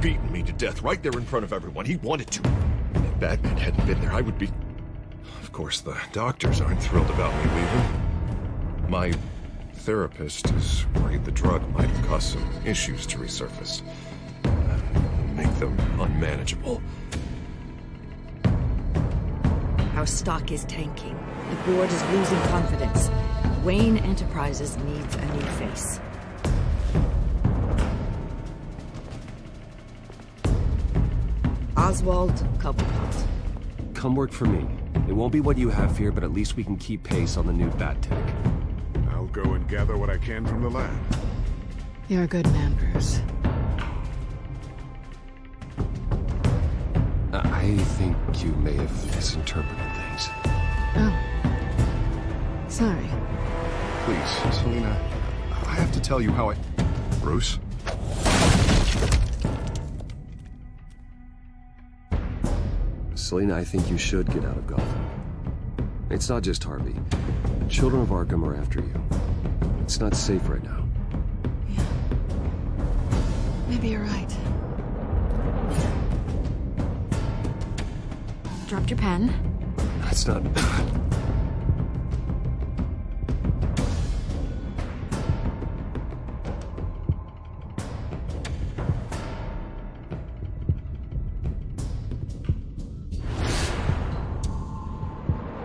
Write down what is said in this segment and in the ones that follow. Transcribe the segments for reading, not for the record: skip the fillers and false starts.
beaten me to death right there in front of everyone. He wanted to. If Batman hadn't been there, I would be... Of course, the doctors aren't thrilled about me leaving. My therapist is worried the drug might have caused some issues to resurface. Make them unmanageable. Our stock is tanking. The board is losing confidence. Wayne Enterprises needs a new face. Oswald Cobblepot. Come work for me. It won't be what you have here, but at least we can keep pace on the new bat tech. I'll go and gather what I can from the lab. You're a good man, Bruce. I think you may have misinterpreted things. Oh. Sorry. Please, Selina, I have to tell you how I... Bruce? Selina, I think you should get out of Gotham. It's not just Harvey. The children of Arkham are after you. It's not safe right now. Yeah. Maybe you're right. Dropped your pen. That's not...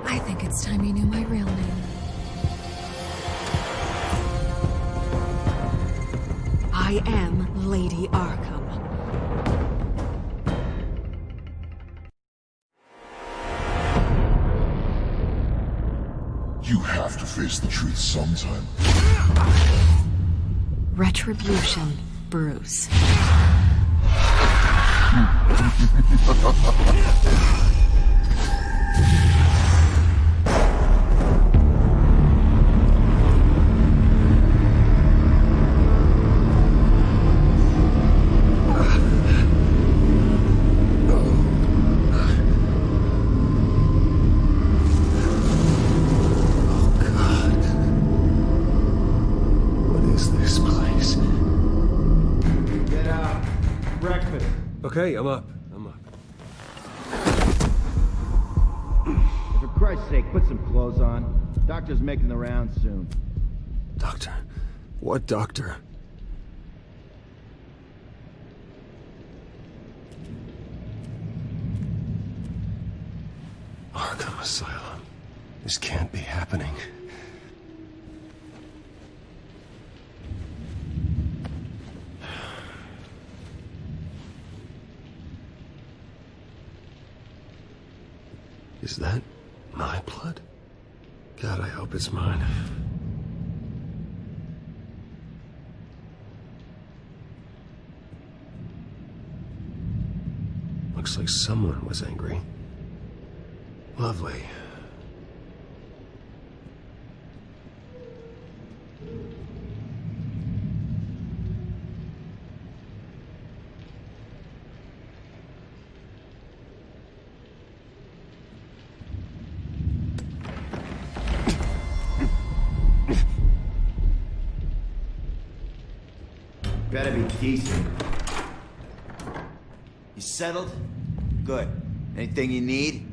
I think it's time you knew my real name. I am Lady Arkham. You have to face the truth sometime. Retribution, Bruce. Okay, I'm up. For Christ's sake, put some clothes on. Doctor's making the rounds soon. Doctor? What doctor? Arkham Asylum. This can't be happening. Is that my blood? God, I hope it's mine. Looks like someone was angry. Lovely. Better be decent. You settled? Good. Anything you need?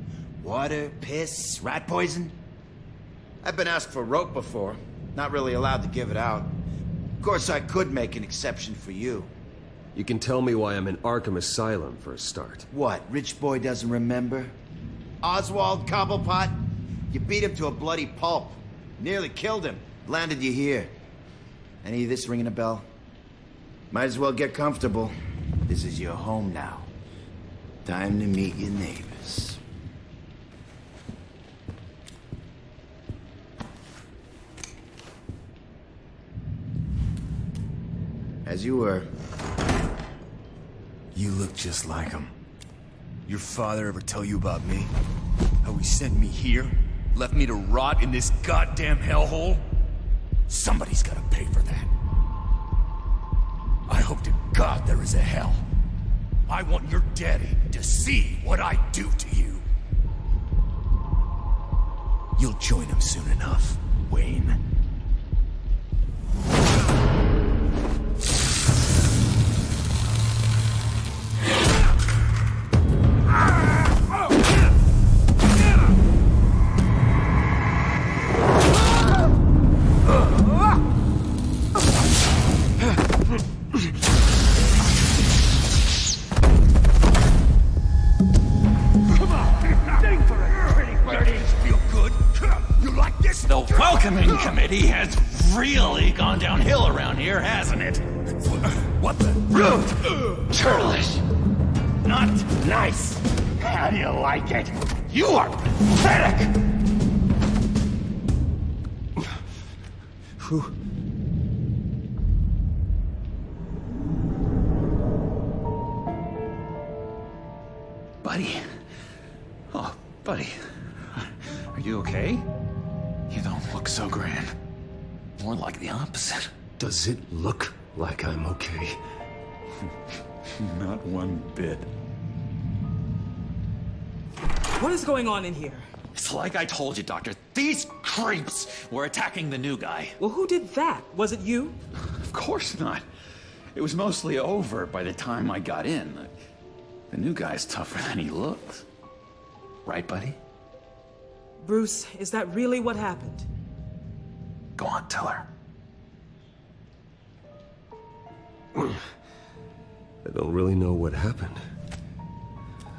Water, piss, rat poison? I've been asked for rope before. Not really allowed to give it out. Of course, I could make an exception for you. You can tell me why I'm in Arkham Asylum for a start. What, rich boy doesn't remember? Oswald Cobblepot? You beat him to a bloody pulp. Nearly killed him. Landed you here. Any of this ringing a bell? Might as well get comfortable. This is your home now. Time to meet your neighbors. As you were. You look just like him. Your father ever tell you about me? How he sent me here? Left me to rot in this goddamn hellhole? Somebody's gotta pay for that. I hope to God there is a hell. I want your daddy to see what I do to you. You'll join him soon enough, Wayne. The welcoming committee has really gone downhill around here, hasn't it? What the? Rude! Churlish! Not nice! How do you like it? You are pathetic! Whew. Buddy. Oh, buddy. Are you okay? You don't look so grand. More like the opposite. Does it look like I'm okay? Not one bit. What is going on in here? It's like I told you, Doctor. These creeps were attacking the new guy. Well, who did that? Was it you? Of course not. It was mostly over by the time I got in. The new guy's tougher than he looks. Right, buddy? Bruce, is that really what happened? Go on, tell her. I don't really know what happened.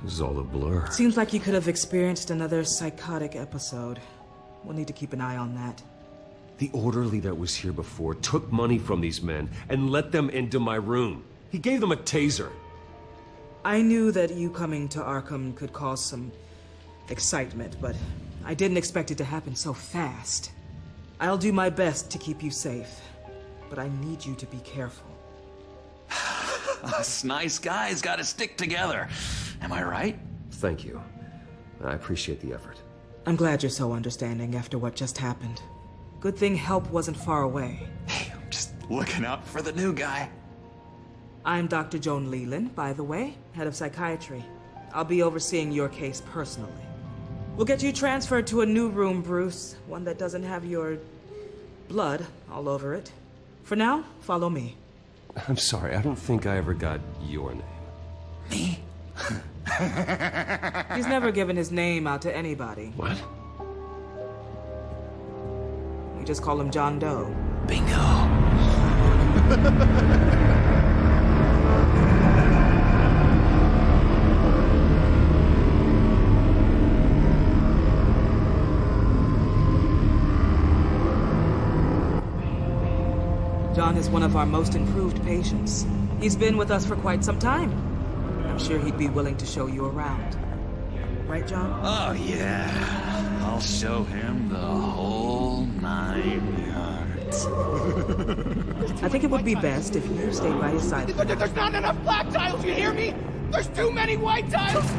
This is all a blur. Seems like you could have experienced another psychotic episode. We'll need to keep an eye on that. The orderly that was here before took money from these men and let them into my room. He gave them a taser. I knew that you coming to Arkham could cause some excitement, but I didn't expect it to happen so fast. I'll do my best to keep you safe, but I need you to be careful. Us nice guys gotta stick together. Am I right? Thank you. I appreciate the effort. I'm glad you're so understanding after what just happened. Good thing help wasn't far away. Hey, I'm just looking out for the new guy. I'm Dr. Joan Leland, by the way, head of psychiatry. I'll be overseeing your case personally. We'll get you transferred to a new room, Bruce. One that doesn't have your blood all over it. For now, follow me. I'm sorry, I don't think I ever got your name. Me? He's never given his name out to anybody. What? We just call him John Doe. Bingo. John is one of our most improved patients. He's been with us for quite some time. I'm sure he'd be willing to show you around. Right, John? Oh, yeah. I'll show him the whole 9 yards. I think it would be best if you stayed by his side. There's not enough black tiles, you hear me? There's too many white tiles!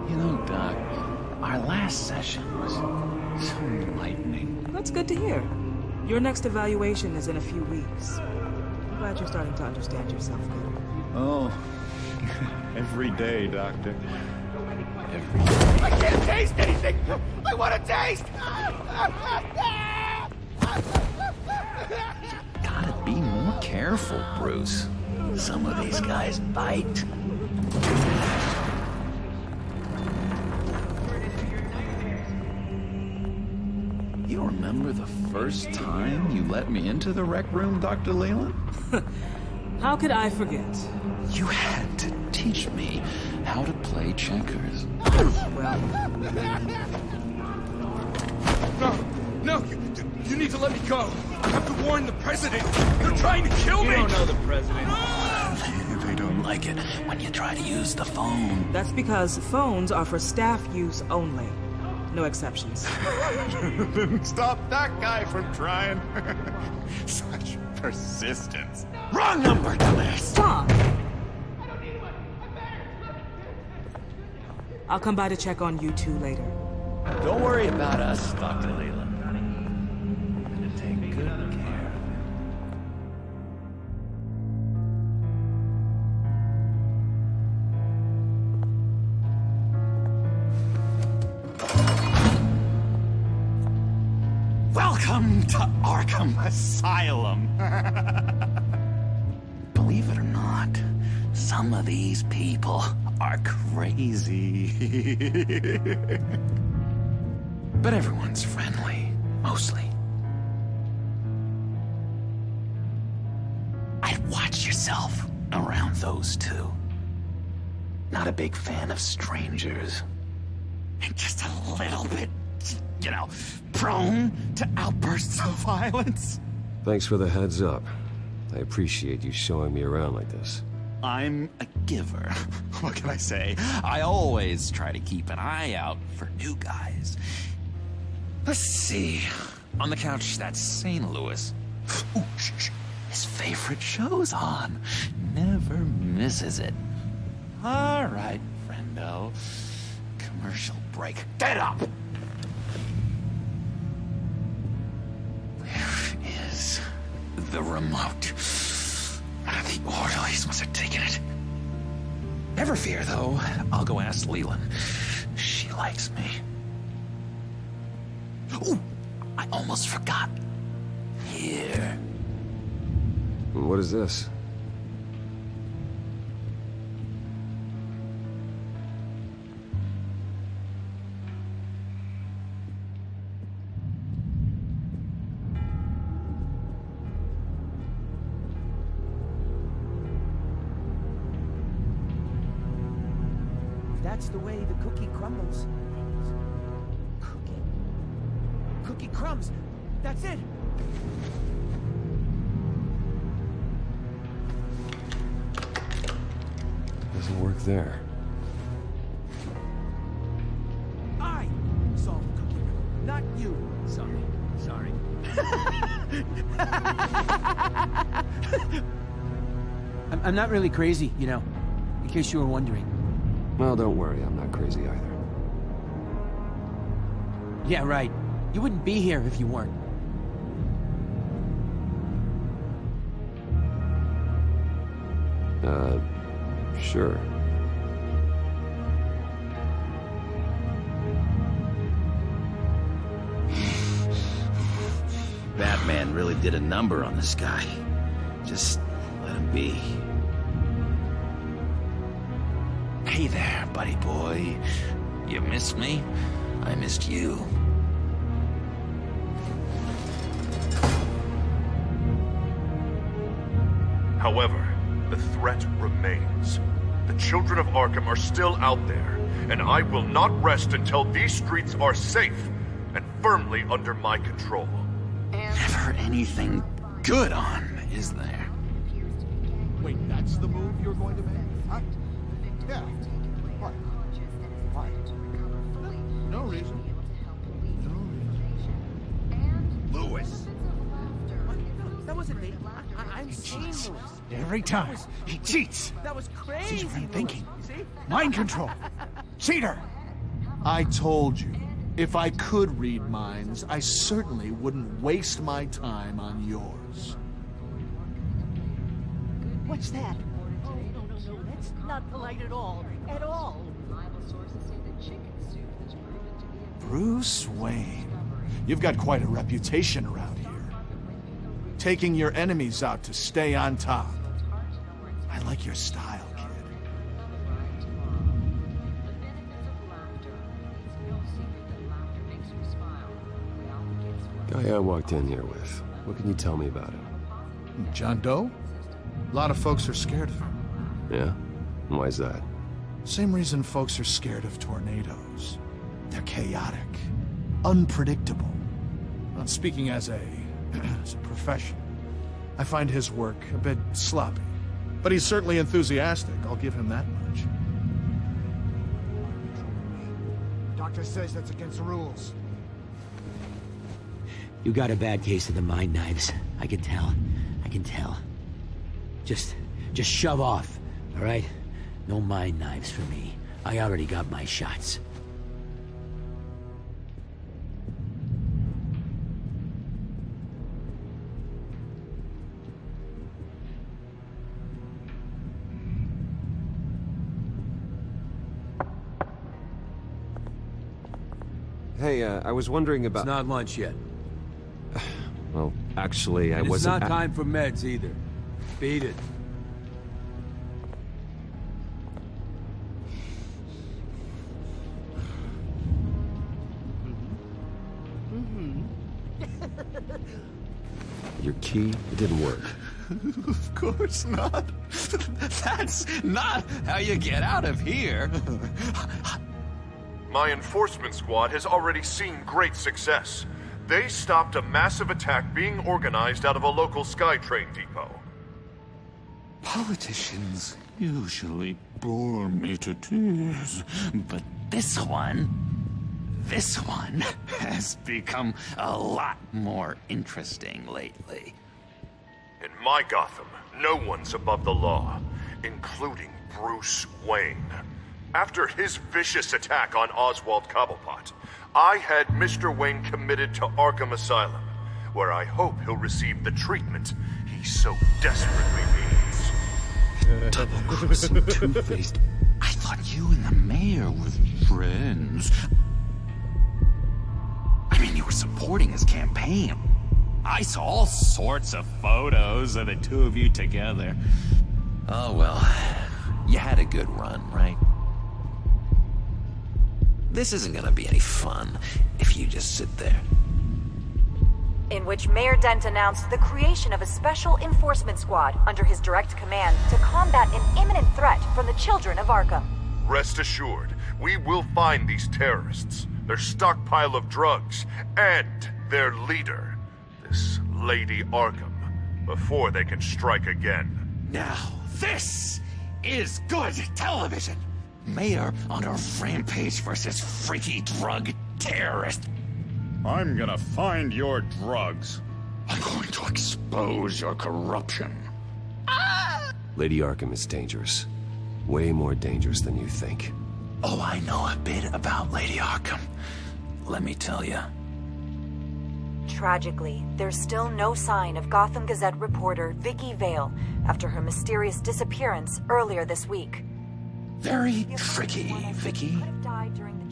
You know, Doc, our last session was so enlightening. That's good to hear. Your next evaluation is in a few weeks. I'm glad you're starting to understand yourself better. Oh, every day, Doctor. Every day. I can't taste anything! I want to taste! Gotta be more careful, Bruce. Some of these guys bite. You remember the first time you let me into the rec room, Dr. Leland? How could I forget? You had to teach me how to play checkers. Well, No, you need to let me go. I have to warn the president. They're trying to kill me. You don't know the president. They don't like it when you try to use the phone. that's because phones are for staff use only. No exceptions. Stop that guy from trying. Such persistence. Wrong number, dumbass! Stop! I'll come by to check on you two later. Don't worry about us, Dr. Leland. I'm gonna take good care. Welcome to Arkham Asylum. Believe it or not, some of these people are crazy. But everyone's friendly, mostly. I'd watch yourself around those two. not a big fan of strangers. And just a little bit, prone to outbursts of violence. Thanks for the heads up. I appreciate you showing me around like this. I'm a giver. What can I say? I always try to keep an eye out for new guys. Let's see. On the couch, that's St. Louis. Ooh, shh. His favorite show's on. Never misses it. All right, friendo. Commercial break. Get up! Where is the remote? The orderlies must have taken it. Never fear, though. I'll go ask Leland. She likes me. Ooh, I almost forgot. Here. What is this? That's the way the cookie crumbles. Cookie crumbs. That's it. Doesn't work there. I solved the cookie riddle, not you. Sorry. I'm not really crazy, in case you were wondering. Well, don't worry, I'm not crazy either. Yeah, right. You wouldn't be here if you weren't. Sure. Batman really did a number on this guy. Just let him be. Hey there, buddy boy. You missed me? I missed you. However, the threat remains. The children of Arkham are still out there, and I will not rest until these streets are safe and firmly under my control. Never anything good on, is there? Wait, that's the move you're going to make? Huh? Yeah. What? Why? No reason. Lewis! That wasn't me. I'm saying Lewis. Every time. He cheats. That was crazy. See what I'm thinking. See? Mind control. Cheater. I told you, if I could read minds, I certainly wouldn't waste my time on yours. What's that? Oh, no. That's not polite at all. At all. Bruce Wayne. You've got quite a reputation around here. Taking your enemies out to stay on top. I like your style, kid. Guy I walked in here with. What can you tell me about him? John Doe? A lot of folks are scared of him. Yeah? And why's that? Same reason folks are scared of tornadoes. They're chaotic, unpredictable. Well, speaking as a professional, I find his work a bit sloppy. But he's certainly enthusiastic, I'll give him that much. Doctor says that's against the rules. You got a bad case of the mind knives. I can tell. Just shove off, all right? No mind knives for me. I already got my shots. Hey, I was wondering about... It's not lunch yet. Well, actually, I wasn't... It's not time for meds, either. Beat it. Your key, it didn't work. Of course not. That's not how you get out of here. My enforcement squad has already seen great success. They stopped a massive attack being organized out of a local SkyTrain depot. Politicians usually bore me to tears, but this one has become a lot more interesting lately. In my Gotham, no one's above the law, including Bruce Wayne. After his vicious attack on Oswald Cobblepot, I had Mr. Wayne committed to Arkham Asylum, where I hope he'll receive the treatment he so desperately needs. Double-crossing two-faced. I thought you and the mayor were friends. I mean, you were supporting his campaign. I saw all sorts of photos of the two of you together. Oh, well, you had a good run, right? This isn't gonna be any fun if you just sit there. In which Mayor Dent announced the creation of a special enforcement squad under his direct command to combat an imminent threat from the children of Arkham. Rest assured, we will find these terrorists, their stockpile of drugs, and their leader, this Lady Arkham, before they can strike again. Now, this is good television. Mayor on a rampage versus freaky drug terrorist. I'm gonna find your drugs. I'm going to expose your corruption. Lady Arkham is dangerous. Way more dangerous than you think. Oh, I know a bit about Lady Arkham. Let me tell you. Tragically, there's still no sign of Gotham Gazette reporter Vicky Vale after her mysterious disappearance earlier this week. Very tricky, Vicky.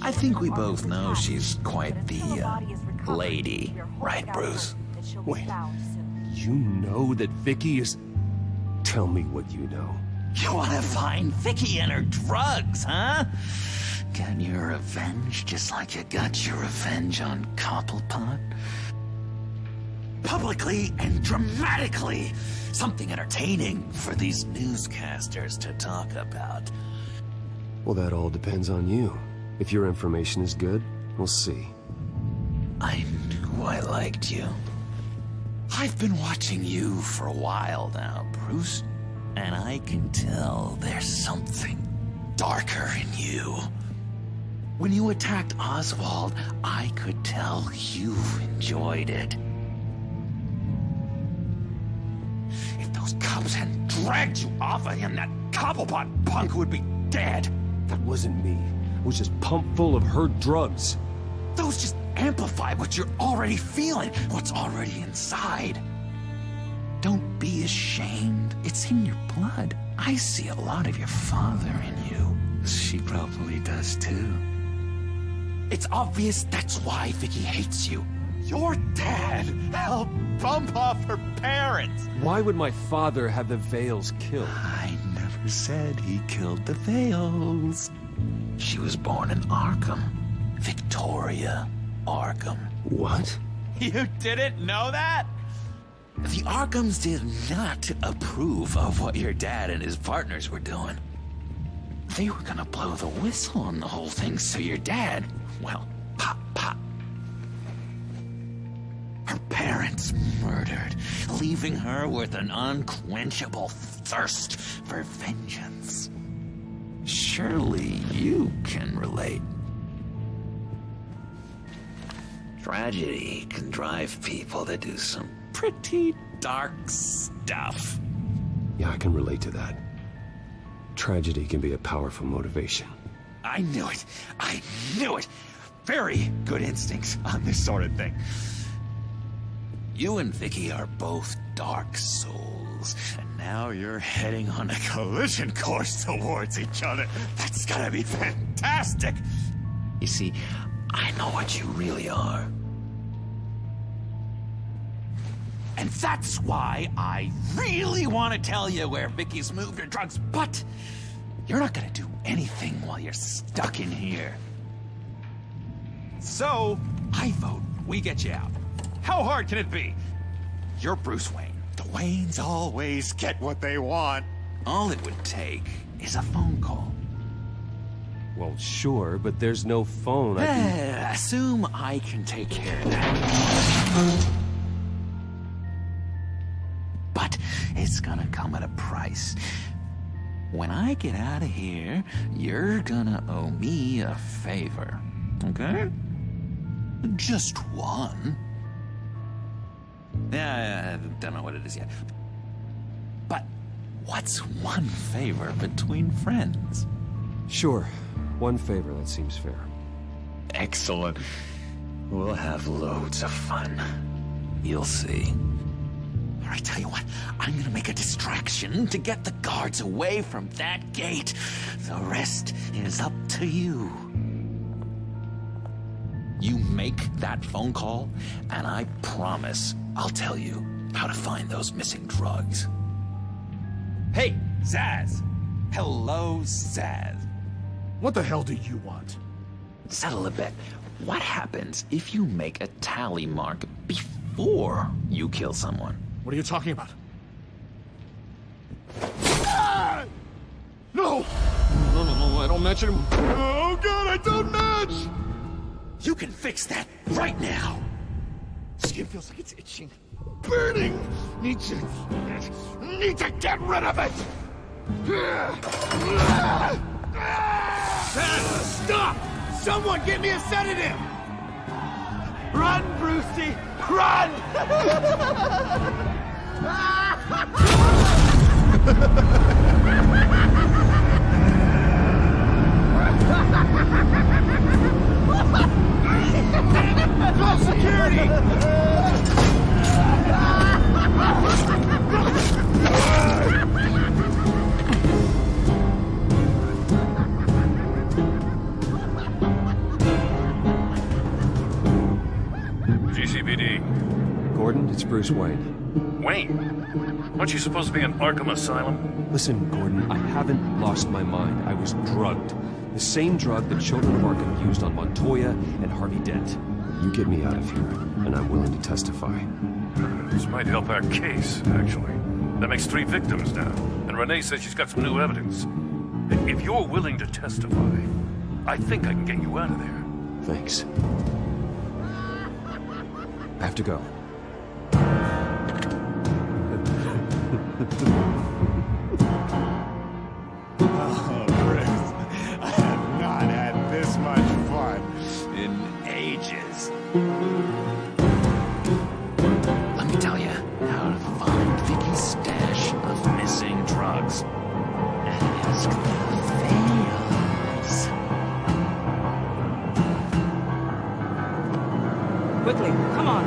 I think we both know she's quite the, lady, right, Bruce? Wait, you know that Vicky is... Tell me what you know. You wanna find Vicky and her drugs, huh? Get your revenge just like you got your revenge on Cobblepot? Publicly and dramatically! Something entertaining for these newscasters to talk about. Well, that all depends on you. If your information is good, we'll see. I knew I liked you. I've been watching you for a while now, Bruce. And I can tell there's something darker in you. When you attacked Oswald, I could tell you enjoyed it. If those cops hadn't dragged you off of him, that Cobblepot punk would be dead. That wasn't me. It was just pumped full of her drugs. Those just amplify what you're already feeling, what's already inside. Don't be ashamed. It's in your blood. I see a lot of your father in you. She probably does too. It's obvious that's why Vicky hates you. Your dad helped bump off her parents. Why would my father have the Vales killed? I never said he killed the Vales. She was born in Arkham. Victoria Arkham. What? You didn't know that? The Arkhams did not approve of what your dad and his partners were doing. They were gonna blow the whistle on the whole thing, so your dad, well, pop. Her parents murdered, leaving her with an unquenchable thirst for vengeance. Surely you can relate. Tragedy can drive people to do some pretty dark stuff. Yeah, I can relate to that. Tragedy can be a powerful motivation. I knew it. I knew it. Very good instincts on this sort of thing. You and Vicky are both dark souls, and now you're heading on a collision course towards each other. That's gonna be fantastic. You see, I know what you really are. And that's why I really want to tell you where Vicky's moved her drugs, but you're not gonna do anything while you're stuck in here. So, I vote we get you out. How hard can it be? You're Bruce Wayne. The Waynes always get what they want. All it would take is a phone call. Well, sure, but there's no phone. Assume I can take care of that. But it's gonna come at a price. When I get out of here, you're gonna owe me a favor, okay? Just one. Yeah, I don't know what it is yet. But what's one favor between friends? Sure. One favor, that seems fair. Excellent. We'll have loads of fun. You'll see. I tell you what, I'm gonna make a distraction to get the guards away from that gate. The rest is up to you. You make that phone call, and I promise I'll tell you how to find those missing drugs. Hey, Zaz! Hello, Zaz. What the hell do you want? Settle a bet. What happens if you make a tally mark before you kill someone? What are you talking about? Ah! No! No, I don't match him. Oh god, I don't match! You can fix that right now! Skin feels like it's itching. Burning! Need to get rid of it! Stop! Someone get me a sedative! Run, Brucey! Run! Call security! GCPD. Gordon, it's Bruce Wayne. Wayne? Aren't you supposed to be in Arkham Asylum? Listen, Gordon, I haven't lost my mind. I was drugged. The same drug the children of Arkham used on Montoya and Harvey Dent. You get me out of here, and I'm willing to testify. This might help our case, actually. That makes 3 victims now, and Renee says she's got some new evidence. If you're willing to testify, I think I can get you out of there. Thanks. I have to go. Oh, Bruce, I have not had this much fun in ages. Let me tell you how to find Vicky's stash of missing drugs. Ask fails. Quickly, come on.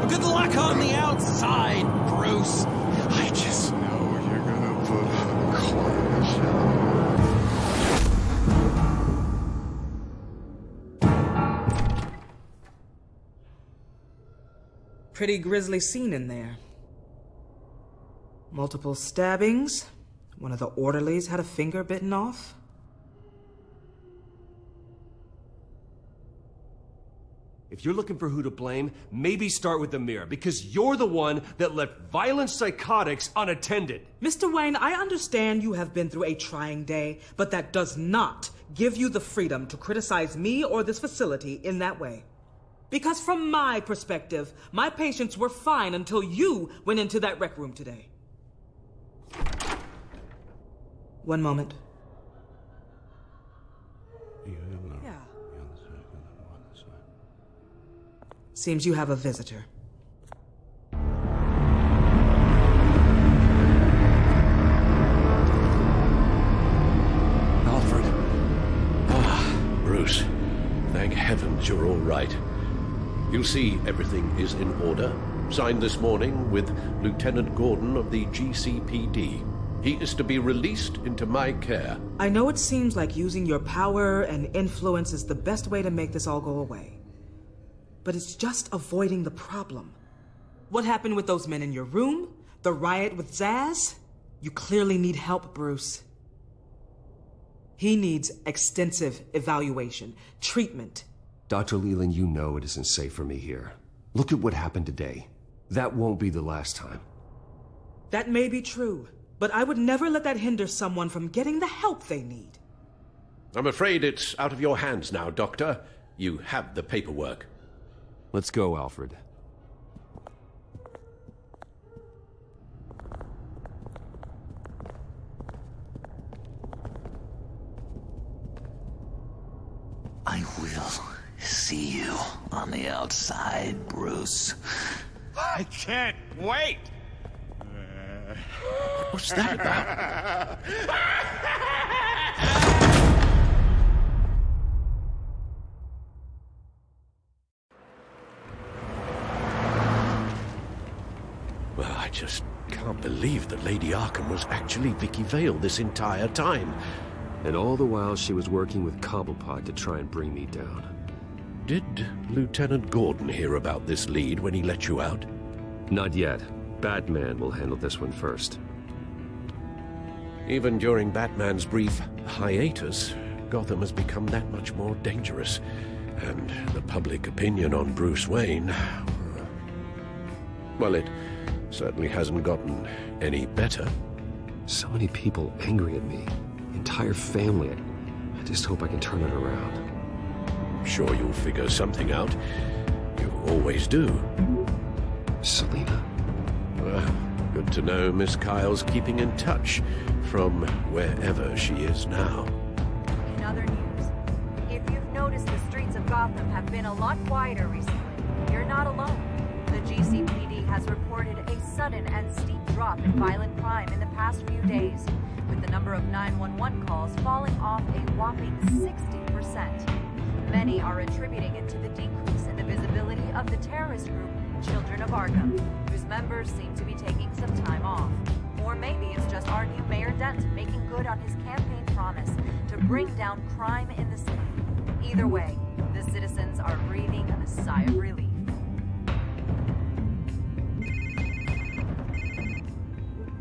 Good luck on the outside, Bruce. I just know you're gonna put on a corner show. Pretty grisly scene in there. Multiple stabbings. One of the orderlies had a finger bitten off. If you're looking for who to blame, maybe start with the mirror, because you're the one that left violent psychotics unattended. Mr. Wayne, I understand you have been through a trying day, but that does not give you the freedom to criticize me or this facility in that way. Because from my perspective, my patients were fine until you went into that rec room today. One moment. Yeah. Seems you have a visitor. Alfred. Bruce. Thank heavens you're all right. You'll see everything is in order. Signed this morning with Lieutenant Gordon of the GCPD. He is to be released into my care. I know it seems like using your power and influence is the best way to make this all go away. But it's just avoiding the problem. What happened with those men in your room? The riot with Zaz? You clearly need help, Bruce. He needs extensive evaluation, treatment. Dr. Leland, you know it isn't safe for me here. Look at what happened today. That won't be the last time. That may be true, but I would never let that hinder someone from getting the help they need. I'm afraid it's out of your hands now, Doctor. You have the paperwork. Let's go, Alfred. I will see you on the outside, Bruce. I can't wait! What's that about? Well, I just can't believe that Lady Arkham was actually Vicky Vale this entire time. And all the while she was working with Cobblepot to try and bring me down. Did Lieutenant Gordon hear about this lead when he let you out? Not yet. Batman will handle this one first. Even during Batman's brief hiatus, Gotham has become that much more dangerous. And the public opinion on Bruce Wayne... well, it certainly hasn't gotten any better. So many people angry at me. Entire family. I just hope I can turn it around. Sure you'll figure something out. You always do. Selina? Good to know Miss Kyle's keeping in touch from wherever she is now. In other news, if you've noticed, the streets of Gotham have been a lot quieter recently. You're not alone. The GCPD has reported a sudden and steep drop in violent crime in the past few days, with the number of 911 calls falling off a whopping 60%. Many are attributing it to the decrease in the visibility of the terrorist group Children of Arkham, whose members seem to be taking some time off. Or maybe it's just our new Mayor Dent making good on his campaign promise to bring down crime in the city. Either way, the citizens are breathing a sigh of relief.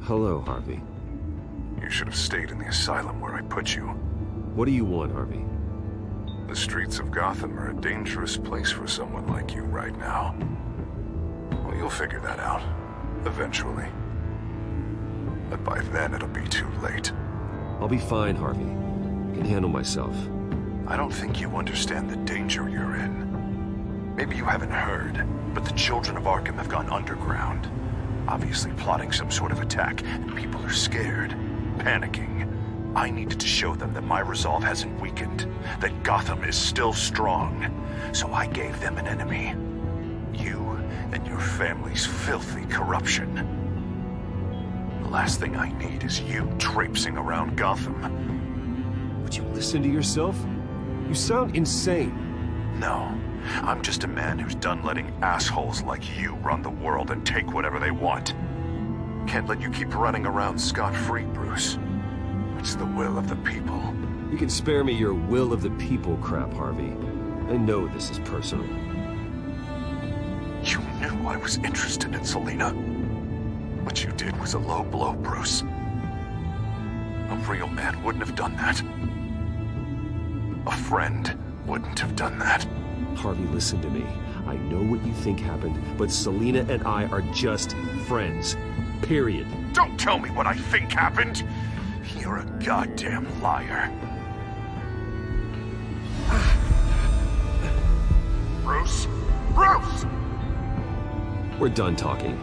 Hello, Harvey. You should have stayed in the asylum where I put you. What do you want, Harvey? The streets of Gotham are a dangerous place for someone like you right now. Well, you'll figure that out. Eventually. But by then, it'll be too late. I'll be fine, Harvey. I can handle myself. I don't think you understand the danger you're in. Maybe you haven't heard, but the Children of Arkham have gone underground. Obviously plotting some sort of attack, and people are scared, panicking. I needed to show them that my resolve hasn't weakened, that Gotham is still strong. So I gave them an enemy. You and your family's filthy corruption. The last thing I need is you traipsing around Gotham. Would you listen to yourself? You sound insane. No. I'm just a man who's done letting assholes like you run the world and take whatever they want. Can't let you keep running around scot-free, Bruce. It's the will of the people. You can spare me your will of the people crap, Harvey. I know this is personal. You knew I was interested in Selina. What you did was a low blow, Bruce. A real man wouldn't have done that. A friend wouldn't have done that. Harvey, listen to me. I know what you think happened, but Selina and I are just friends. Period. Don't tell me what I think happened! You're a goddamn liar. Bruce? Bruce! We're done talking.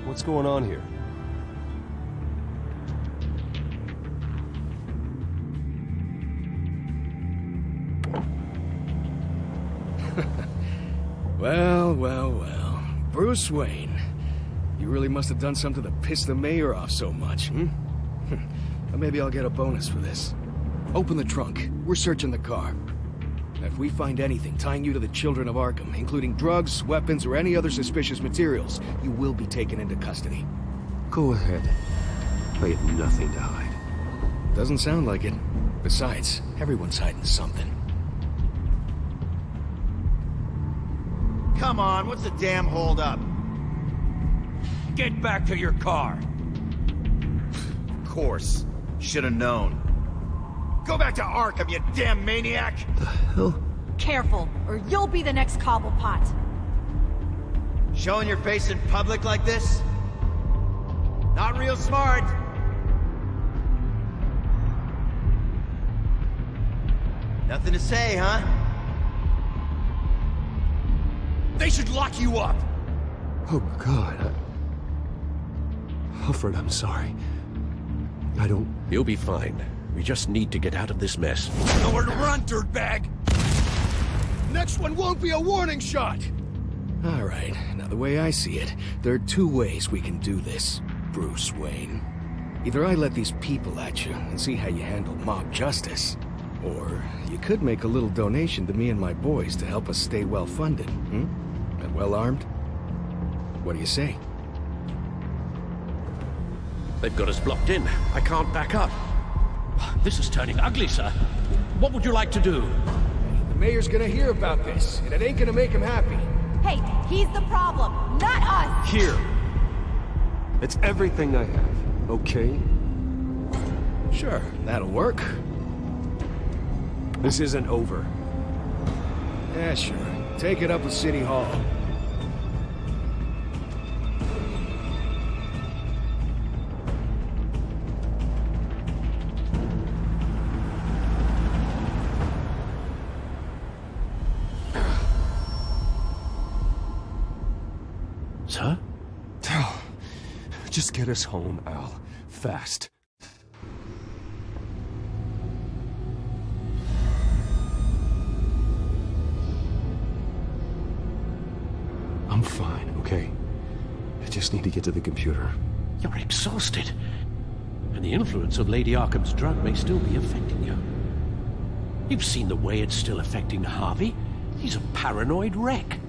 What's going on here? Well. Bruce Wayne. You really must have done something to piss the mayor off so much, hmm? But maybe I'll get a bonus for this. Open the trunk. We're searching the car. If we find anything tying you to the Children of Arkham, including drugs, weapons, or any other suspicious materials, you will be taken into custody. Go ahead. I have nothing to hide. Doesn't sound like it. Besides, everyone's hiding something. Come on, what's the damn holdup? Get back to your car. Of course. Should have known. Go back to Arkham, you damn maniac! Careful, or you'll be the next Cobblepot. Showing your face in public like this? Not real smart. Nothing to say, huh? They should lock you up! Oh, God. Alfred, I'm sorry. I don't... You'll be fine. We just need to get out of this mess. Nowhere to run, dirtbag! Next one won't be a warning shot! All right, now the way I see it, there are two ways we can do this, Bruce Wayne. Either I let these people at you and see how you handle mob justice, or you could make a little donation to me and my boys to help us stay well-funded, and well-armed. What do you say? They've got us blocked in. I can't back up. This is turning ugly, sir. What would you like to do? The mayor's gonna hear about this, and it ain't gonna make him happy. Hey, he's the problem, not us! Here. It's everything I have, okay? Sure, that'll work. This isn't over. Yeah, sure. Take it up with City Hall. Sir? Just get us home, Al. Fast. I'm fine, okay? I just need to get to the computer. You're exhausted. And the influence of Lady Arkham's drug may still be affecting you. You've seen the way it's still affecting Harvey. He's a paranoid wreck.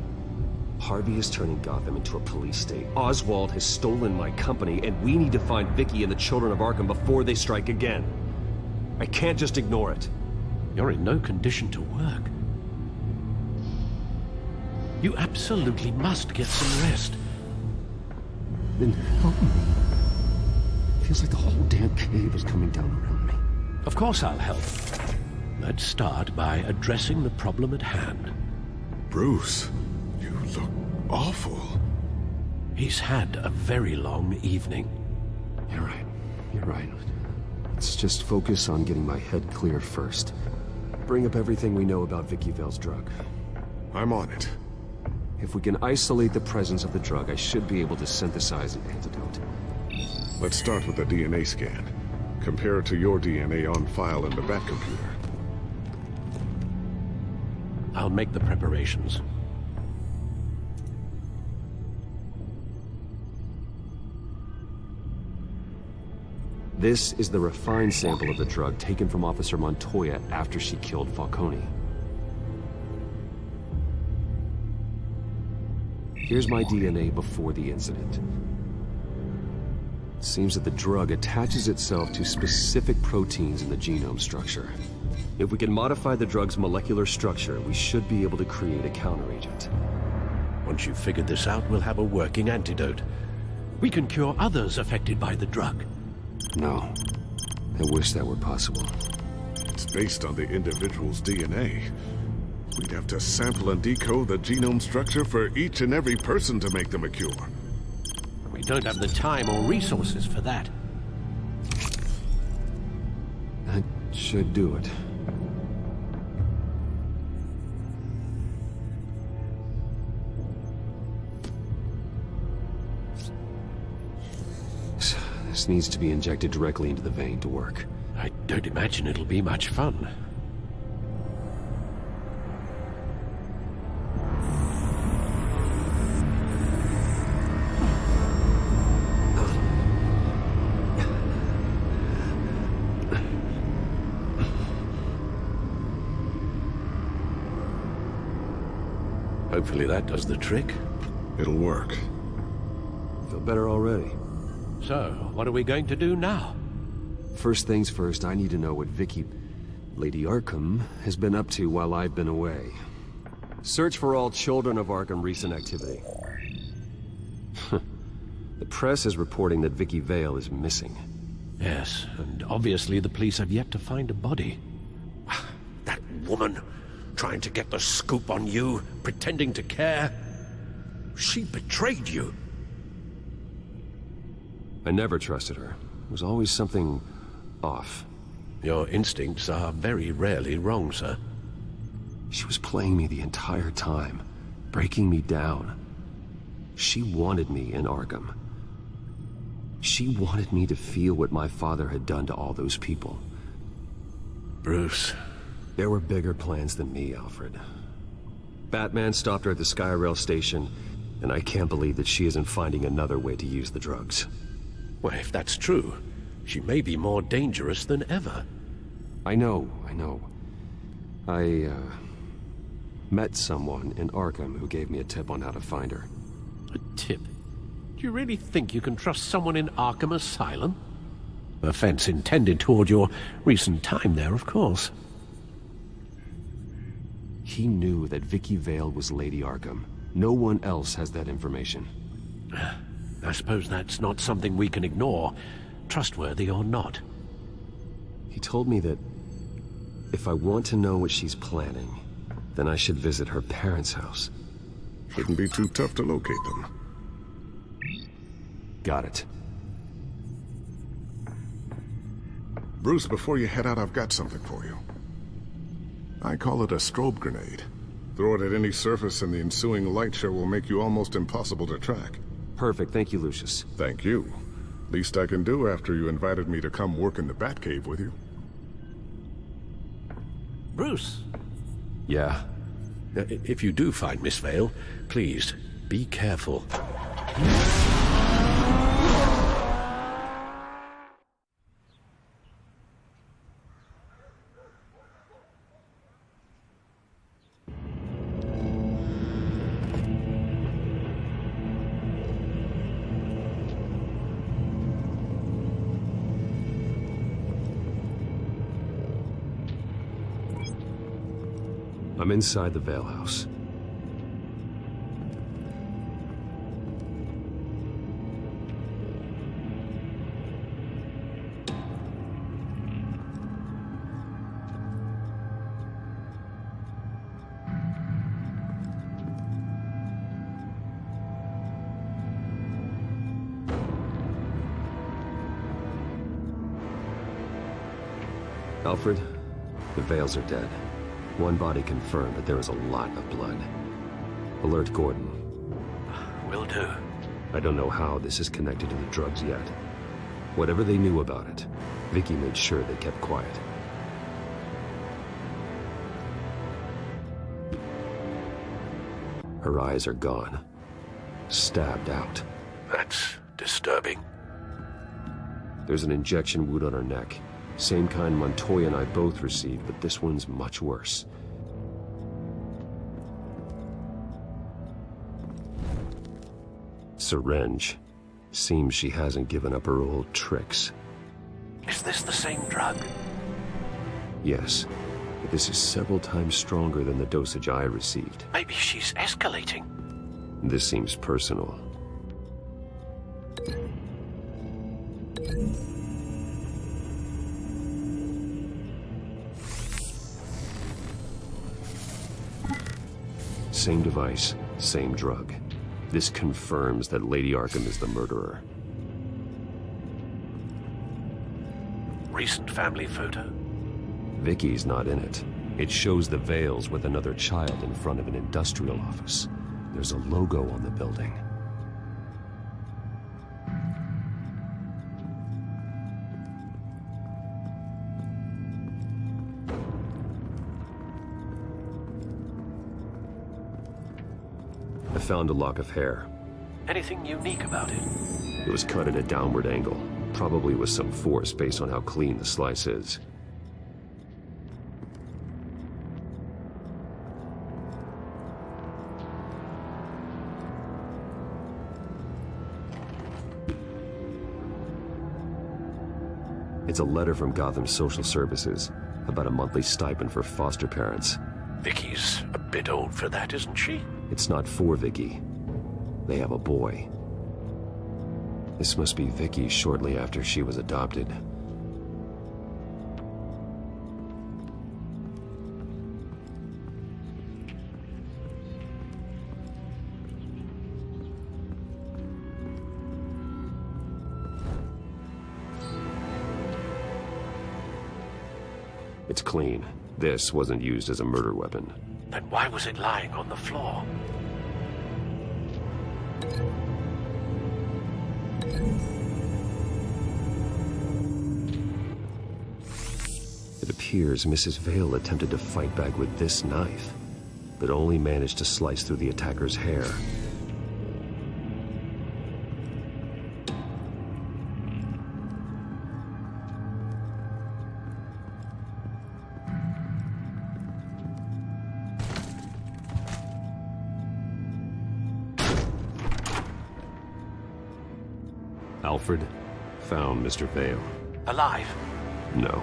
Harvey is turning Gotham into a police state. Oswald has stolen my company, and we need to find Vicky and the children of Arkham before they strike again. I can't just ignore it. You're in no condition to work. You absolutely must get some rest. Then help me. Feels like the whole damn cave is coming down around me. Of course I'll help. Let's start by addressing the problem at hand. Bruce, you look awful. He's had a very long evening. You're right. You're right. Let's just focus on getting my head clear first. Bring up everything we know about Vicky Vale's drug. I'm on it. If we can isolate the presence of the drug, I should be able to synthesize an antidote. Let's start with the DNA scan. Compare it to your DNA on file in the Batcomputer. I'll make the preparations. This is the refined sample of the drug taken from Officer Montoya after she killed Falcone. Here's my DNA before the incident. It seems that the drug attaches itself to specific proteins in the genome structure. If we can modify the drug's molecular structure, we should be able to create a counteragent. Once you've figured this out, we'll have a working antidote. We can cure others affected by the drug. No. I wish that were possible. It's based on the individual's DNA. We'd have to sample and decode the genome structure for each and every person to make them a cure. We don't have the time or resources for that. That should do it. This needs to be injected directly into the vein to work. I don't imagine it'll be much fun. Hopefully that does the trick. It'll work. Feel better already. So, what are we going to do now? First things first, I need to know what Vicky, Lady Arkham, has been up to while I've been away. Search for all children of Arkham recent activity. The press is reporting that Vicky Vale is missing. Yes, and obviously the police have yet to find a body. That woman, trying to get the scoop on you, pretending to care. She betrayed you. I never trusted her. There was always something off. Your instincts are very rarely wrong, sir. She was playing me the entire time, breaking me down. She wanted me in Arkham. She wanted me to feel what my father had done to all those people. Bruce. There were bigger plans than me, Alfred. Batman stopped her at the Skyrail station, and I can't believe that she isn't finding another way to use the drugs. Well, if that's true, she may be more dangerous than ever. I know. I met someone in Arkham who gave me a tip on how to find her. A tip? Do you really think you can trust someone in Arkham Asylum? Offense intended toward your recent time there, of course. He knew that Vicky Vale was Lady Arkham. No one else has that information. I suppose that's not something we can ignore, trustworthy or not. He told me that if I want to know what she's planning, then I should visit her parents' house. Shouldn't be too tough to locate them. Got it. Bruce, before you head out, I've got something for you. I call it a strobe grenade. Throw it at any surface and the ensuing light show will make you almost impossible to track. Perfect, thank you, Lucius. Thank you. Least I can do after you invited me to come work in the Batcave with you. Bruce? Yeah? If you do find Miss Vale, please, be careful. I'm inside the Vale house. Alfred, the Vales are dead. One body confirmed, but there is a lot of blood. Alert Gordon. Will do. I don't know how this is connected to the drugs yet. Whatever they knew about it, Vicky made sure they kept quiet. Her eyes are gone. Stabbed out. That's disturbing. There's an injection wound on her neck. Same kind Montoya and I both received, but this one's much worse. Syringe. Seems she hasn't given up her old tricks. Is this the same drug? Yes, but this is several times stronger than the dosage I received. Maybe she's escalating. This seems personal. Same device, same drug. This confirms that Lady Arkham is the murderer. Recent family photo? Vicky's not in it. It shows the Vales with another child in front of an industrial office. There's a logo on the building. I found a lock of hair. Anything unique about it? It was cut at a downward angle, probably with some force based on how clean the slice is. It's a letter from Gotham Social Services about a monthly stipend for foster parents. Vicky's a bit old for that, isn't she? It's not for Vicky. They have a boy. This must be Vicky shortly after she was adopted. It's clean. This wasn't used as a murder weapon. Then why was it lying on the floor? It appears Mrs. Vale attempted to fight back with this knife, but only managed to slice through the attacker's hair. Alfred found Mr. Vale. Alive? No.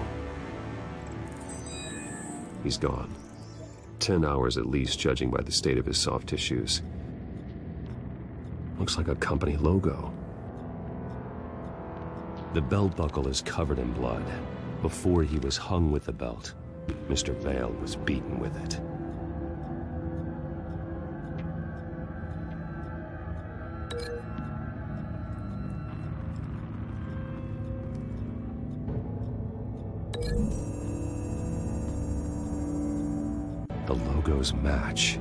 He's gone. 10 hours at least, judging by the state of his soft tissues. Looks like a company logo. The belt buckle is covered in blood. Before he was hung with the belt, Mr. Vale was beaten with it. The logos match.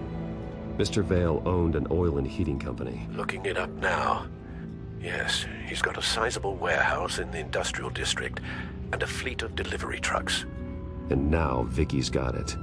Mr. Vale owned an oil and heating company. Looking it up now. Yes, he's got a sizable warehouse in the industrial district and a fleet of delivery trucks. And now Vicky's got it.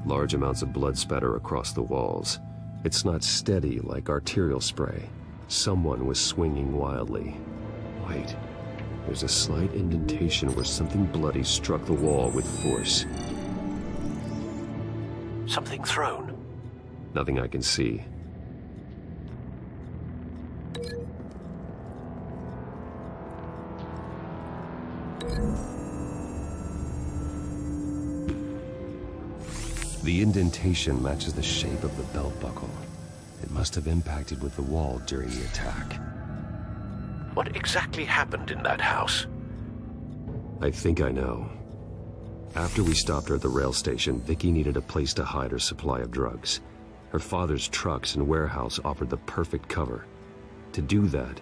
Large amounts of blood spatter across the walls. It's not steady like arterial spray. Someone was swinging wildly. Wait, there's a slight indentation where something bloody struck the wall with force. Something thrown? Nothing I can see. The indentation matches the shape of the belt buckle. It must have impacted with the wall during the attack. What exactly happened in that house? I think I know. After we stopped her at the rail station, Vicky needed a place to hide her supply of drugs. Her father's trucks and warehouse offered the perfect cover. To do that,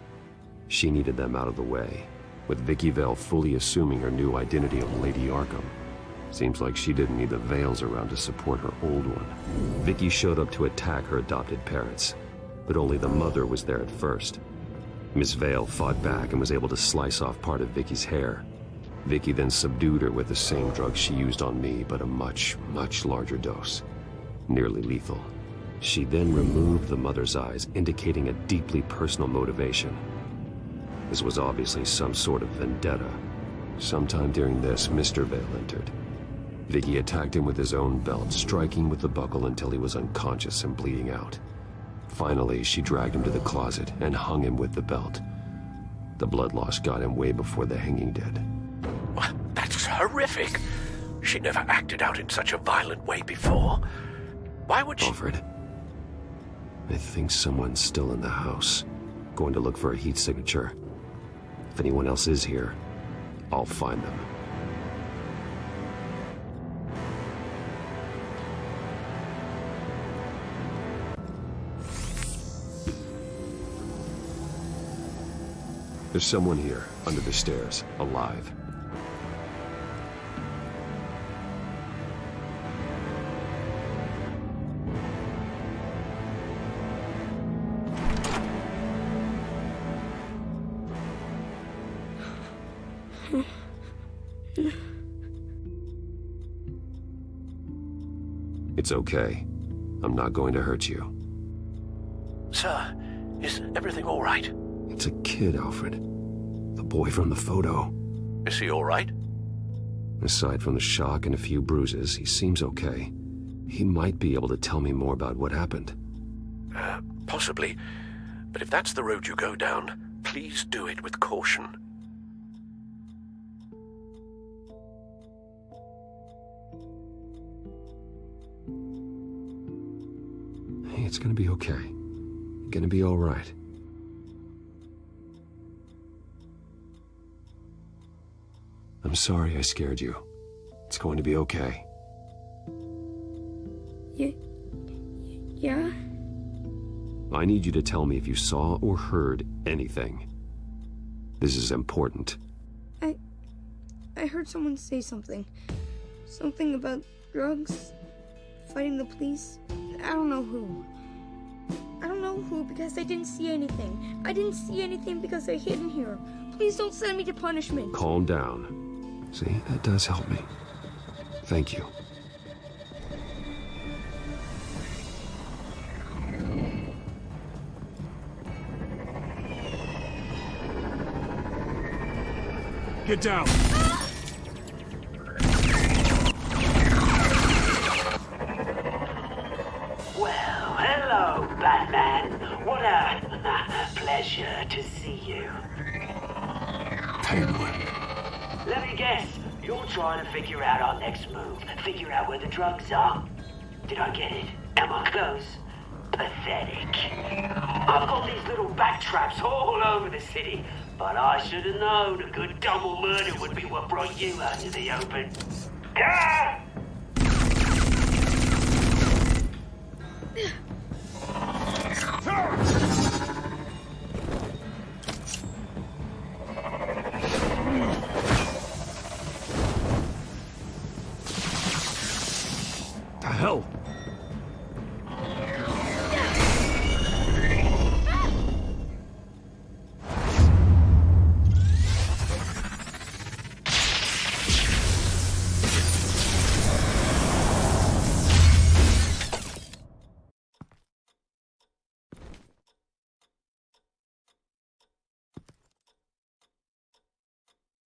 she needed them out of the way, with Vicky Vale fully assuming her new identity of Lady Arkham. Seems like she didn't need the Vales around to support her old one. Vicky showed up to attack her adopted parents, but only the mother was there at first. Miss Vale fought back and was able to slice off part of Vicky's hair. Vicky then subdued her with the same drug she used on me, but a much, much larger dose. Nearly lethal. She then removed the mother's eyes, indicating a deeply personal motivation. This was obviously some sort of vendetta. Sometime during this, Mr. Vale entered. Vicky attacked him with his own belt, striking with the buckle until he was unconscious and bleeding out. Finally, she dragged him to the closet and hung him with the belt. The blood loss got him way before the hanging did. That's horrific. She never acted out in such a violent way before. Why would she... Alfred, I think someone's still in the house. Going to look for a heat signature. If anyone else is here, I'll find them. There's someone here, under the stairs, alive. It's okay. I'm not going to hurt you. Sir, is everything all right? It's a kid, Alfred. The boy from the photo. Is he all right? Aside from the shock and a few bruises, he seems okay. He might be able to tell me more about what happened. Possibly. But if that's the road you go down, please Please do it with caution. Hey, it's gonna be okay. You're gonna be all right. I'm sorry I scared you. It's going to be okay. Yeah? I need you to tell me if you saw or heard anything. This is important. I heard someone say something. Something about drugs, fighting the police. I don't know who. I don't know who because I didn't see anything. I didn't see anything because they're hidden here. Please don't send me to punishment. Calm down. See, that does help me. Thank you. Get down! Well, hello, Batman. What a pleasure to see you. Penguin. Let me guess. You're trying to figure out our next move. Figure out where the drugs are. Did I get it? Am I close? Pathetic. I've got these little bat traps all over the city, but I should have known a good double murder would be what brought you out to the open. Ah! The hell?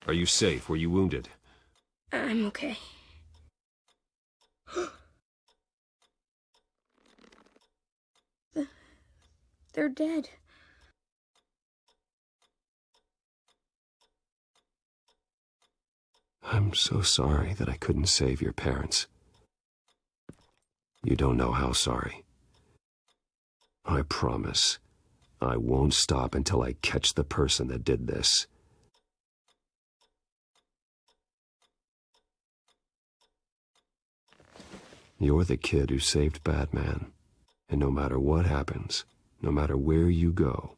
Are you safe? Were you wounded? I'm okay. They're dead. I'm so sorry that I couldn't save your parents. You don't know how sorry. I promise, I won't stop until I catch the person that did this. You're the kid who saved Batman, and no matter what happens, no matter where you go,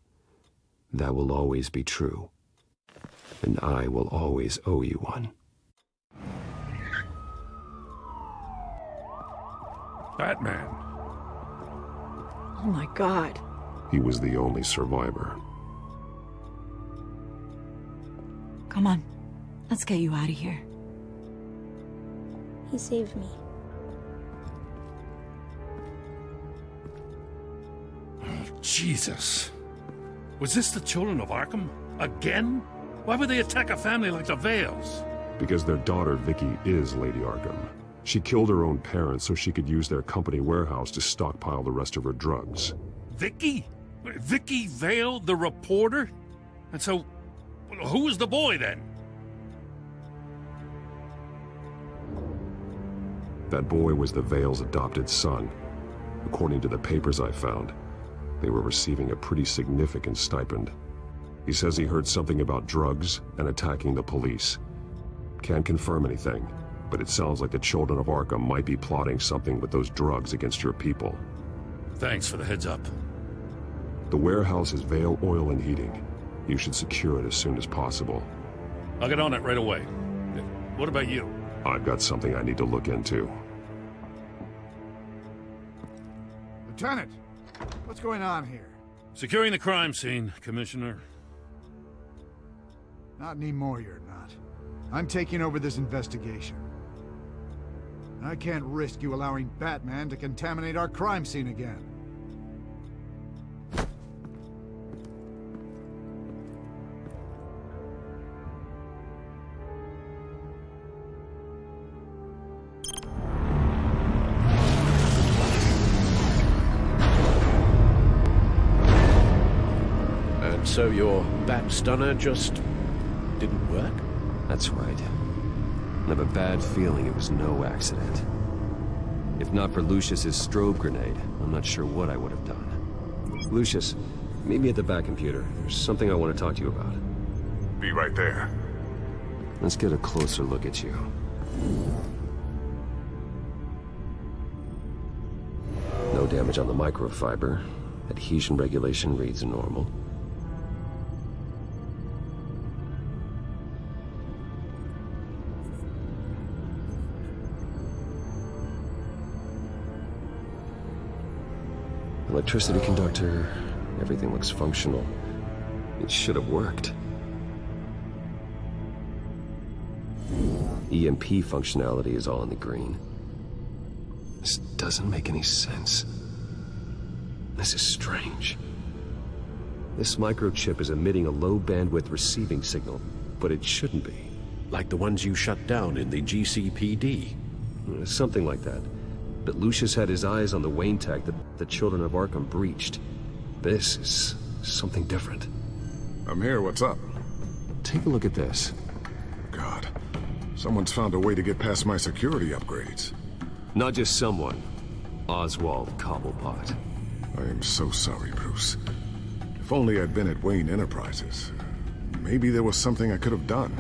that will always be true, and I will always owe you one. Batman. Oh my God. He was the only survivor. Come on, let's get you out of here. He saved me. Jesus. Was this the children of Arkham? Again? Why would they attack a family like the Vales? Because their daughter, Vicky, is Lady Arkham. She killed her own parents so she could use their company warehouse to stockpile the rest of her drugs. Vicky? Vicky Vale, the reporter? And so, who was the boy then? That boy was the Vale's adopted son. According to the papers I found, they were receiving a pretty significant stipend. He says he heard something about drugs and attacking the police. Can't confirm anything, but it sounds like the children of Arkham might be plotting something with those drugs against your people. Thanks for the heads up. The warehouse is Vale Oil and Heating. You should secure it as soon as possible. I'll get on it right away. What about you? I've got something I need to look into. Lieutenant, what's going on here? Securing the crime scene, Commissioner. Not anymore, you're not. I'm taking over this investigation. I can't risk you allowing Batman to contaminate our crime scene again. So your bat stunner just didn't work? That's right. I have a bad feeling it was no accident. If not for Lucius's strobe grenade, I'm not sure what I would have done. Lucius, meet me at the back computer. There's something I want to talk to you about. Be right there. Let's get a closer look at you. No damage on the microfiber. Adhesion regulation reads normal. Electricity conductor, everything looks functional. It should have worked. EMP functionality is all in the green. This doesn't make any sense. This is strange. This microchip is emitting a low bandwidth receiving signal, but it shouldn't be. Like the ones you shut down in the GCPD? Something like that. But Lucius had his eyes on the Wayne tech that the Children of Arkham breached. This is something different. I'm here, what's up? Take a look at this. God, someone's found a way to get past my security upgrades. Not just someone. Oswald Cobblepot. I am so sorry, Bruce. If only I'd been at Wayne Enterprises. Maybe there was something I could have done.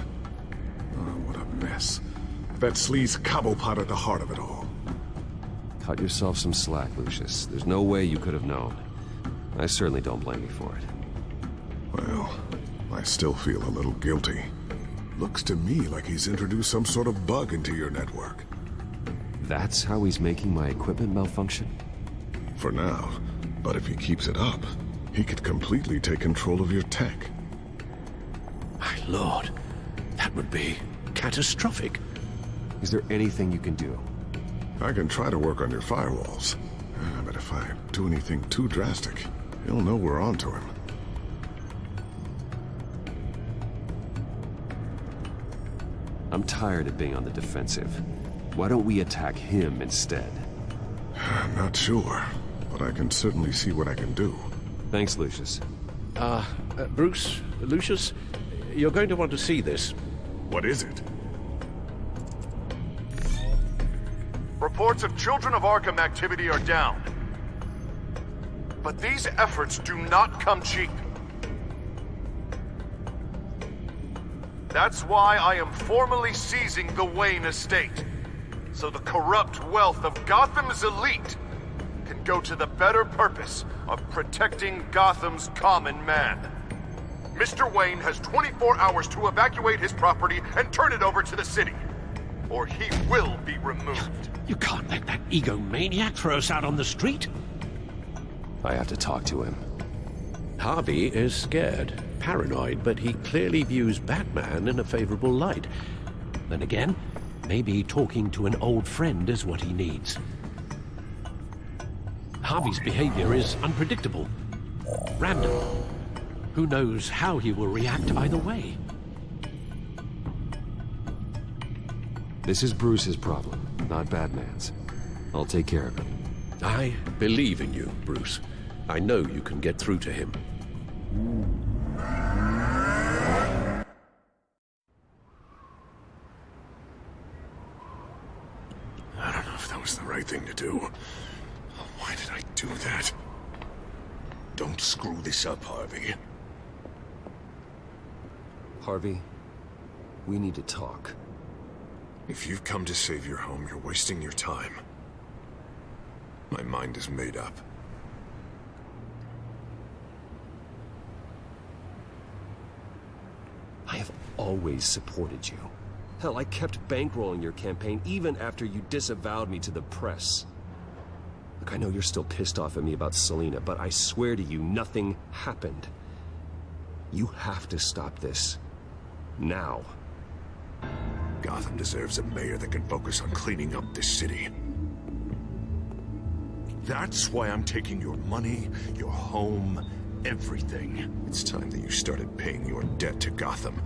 Oh, what a mess. That sleaze Cobblepot at the heart of it all. Cut yourself some slack, Lucius. There's no way you could have known. I certainly don't blame you for it. Well, I still feel a little guilty. Looks to me like he's introduced some sort of bug into your network. That's how he's making my equipment malfunction? For now. But if he keeps it up, he could completely take control of your tech. My lord, that would be catastrophic. Is there anything you can do? I can try to work on your firewalls. But if I do anything too drastic, he'll know we're onto him. I'm tired of being on the defensive. Why don't we attack him instead? I'm not sure, but I can certainly see what I can do. Thanks, Lucius. Bruce, Lucius, you're going to want to see this. What is it? Reports of Children of Arkham activity are down. But these efforts do not come cheap. That's why I am formally seizing the Wayne estate, so the corrupt wealth of Gotham's elite can go to the better purpose of protecting Gotham's common man. Mr. Wayne has 24 hours to evacuate his property and turn it over to the city, or he will be removed. You can't let that egomaniac throw us out on the street. I have to talk to him. Harvey is scared, paranoid, but he clearly views Batman in a favorable light. Then again, maybe talking to an old friend is what he needs. Harvey's behavior is unpredictable, random. Who knows how he will react either way? This is Bruce's problem, not Batman's. I'll take care of it. I believe in you, Bruce. I know you can get through to him. I don't know if that was the right thing to do. Why did I do that? Don't screw this up, Harvey. Harvey, we need to talk. If you've come to save your home, you're wasting your time. My mind is made up. I have always supported you. Hell, I kept bankrolling your campaign even after you disavowed me to the press. Look, I know you're still pissed off at me about Selina, but I swear to you, nothing happened. You have to stop this. Now. Gotham deserves a mayor that can focus on cleaning up this city. That's why I'm taking your money, your home, everything. It's time that you started paying your debt to Gotham.